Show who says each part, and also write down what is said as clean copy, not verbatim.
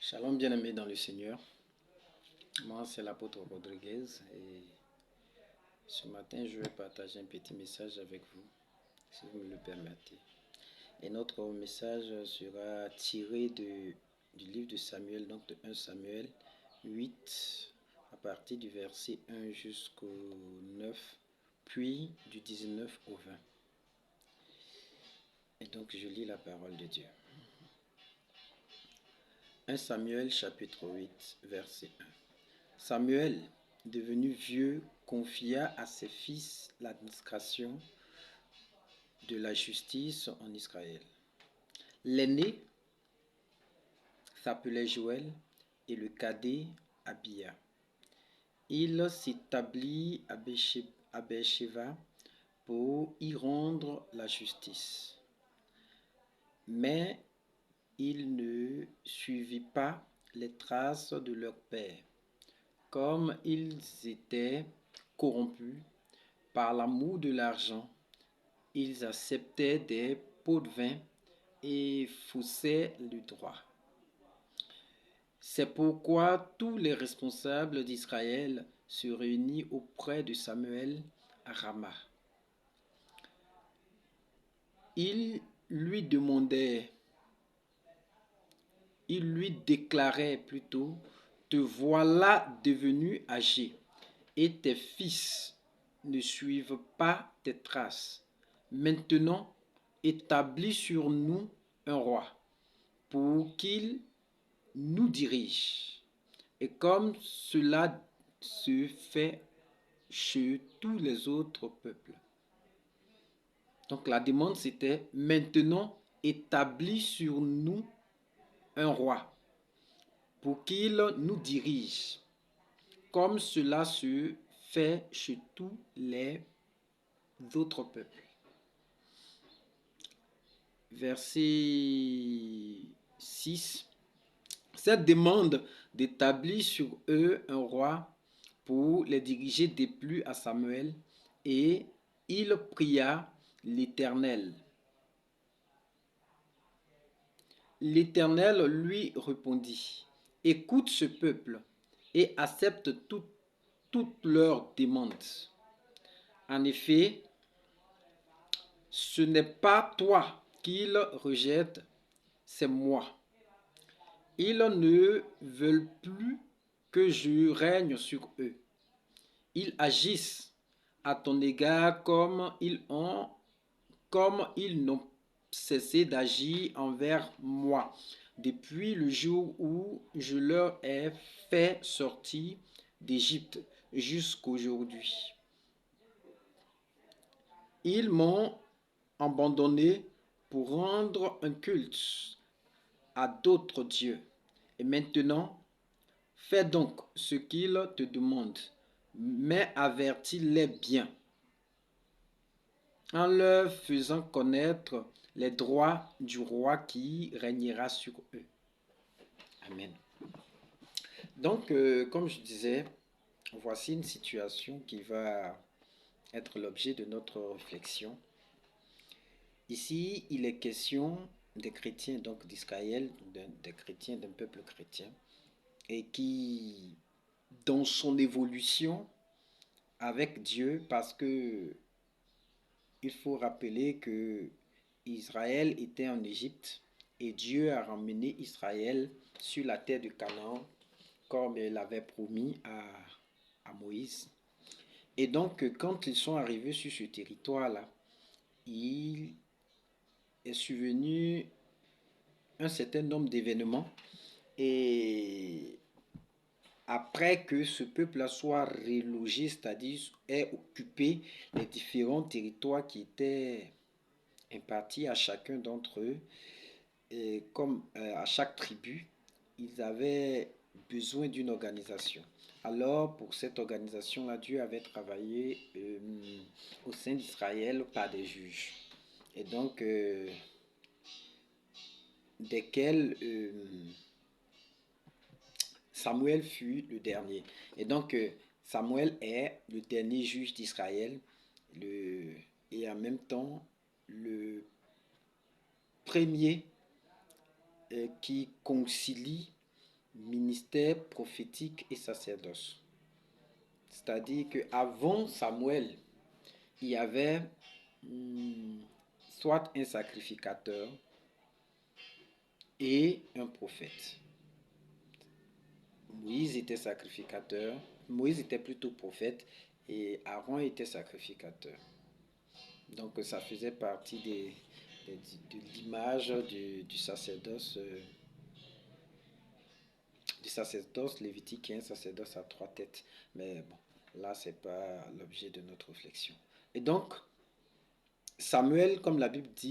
Speaker 1: Shalom bien-aimés dans le Seigneur. Moi, c'est l'apôtre Rodriguez et ce matin, je vais partager un petit message avec vous, si vous me le permettez. Et notre message sera tiré du livre de Samuel, donc de 1 Samuel 8, à partir du verset 1 jusqu'au 9, puis du 19 au 20. Et donc, je lis la parole de Dieu. 1 Samuel chapitre 8, verset 1. Samuel, devenu vieux, confia à ses fils l'administration de la justice en Israël. L'aîné s'appelait Joël et le cadet Abia. Il s'établit à Beersheba pour y rendre la justice. Mais il ne suivit pas les traces de leur père. Comme ils étaient corrompus par l'amour de l'argent, ils acceptaient des pots de vin et faussaient le droit. C'est pourquoi tous les responsables d'Israël se réunissent auprès de Samuel à Rama. Ils lui déclaraient plutôt: te voilà devenu âgé, et tes fils ne suivent pas tes traces. Maintenant, établis sur nous un roi, pour qu'il nous dirige. Et comme cela se fait chez tous les autres peuples. Donc la demande c'était: maintenant, établis sur nous un roi, pour qu'il nous dirige, comme cela se fait chez tous les autres peuples. Verset 6. Cette demande d'établir sur eux un roi pour les diriger déplut à Samuel, et il pria l'Éternel. L'Éternel lui répondit: écoute ce peuple et accepte toutes leurs demandes. En effet, ce n'est pas toi qu'ils rejettent, c'est moi. Ils ne veulent plus que je règne sur eux. Ils agissent à ton égard comme ils n'ont cessé d'agir envers moi depuis le jour où je leur ai fait sortir d'Égypte jusqu'aujourd'hui. Ils m'ont abandonné pour rendre un culte à d'autres dieux. Et maintenant, fais donc ce qu'ils te demandent, mais avertis-les bien, en leur faisant connaître les droits du roi qui régnera sur eux. Amen. Donc, comme je disais, voici une situation qui va être l'objet de notre réflexion. Ici, il est question des chrétiens, donc d'Israël, des chrétiens, d'un peuple chrétien, et qui, dans son évolution avec Dieu, parce que il faut rappeler que Israël était en Égypte et Dieu a ramené Israël sur la terre de Canaan comme il l'avait promis à Moïse. Et donc, quand ils sont arrivés sur ce territoire-là, il est survenu un certain nombre d'événements, et après que ce peuple soit relogé, c'est-à-dire ait occupé les différents territoires qui étaient impartis à chacun d'entre eux, et comme à chaque tribu, ils avaient besoin d'une organisation. Alors, pour cette organisation-là, Dieu avait travaillé au sein d'Israël par des juges. Et donc, desquels Samuel fut le dernier. Et donc, Samuel est le dernier juge d'Israël et en même temps le premier qui concilie ministère prophétique et sacerdoce. C'est-à-dire qu'avant Samuel, il y avait soit un sacrificateur et un prophète. Moïse était sacrificateur, Moïse était plutôt prophète et Aaron était sacrificateur. Donc ça faisait partie de l'image du sacerdoce lévitique, qui est un sacerdoce à 3 têtes. Mais bon, là, c'est pas l'objet de notre réflexion. Et donc, Samuel, comme la Bible dit,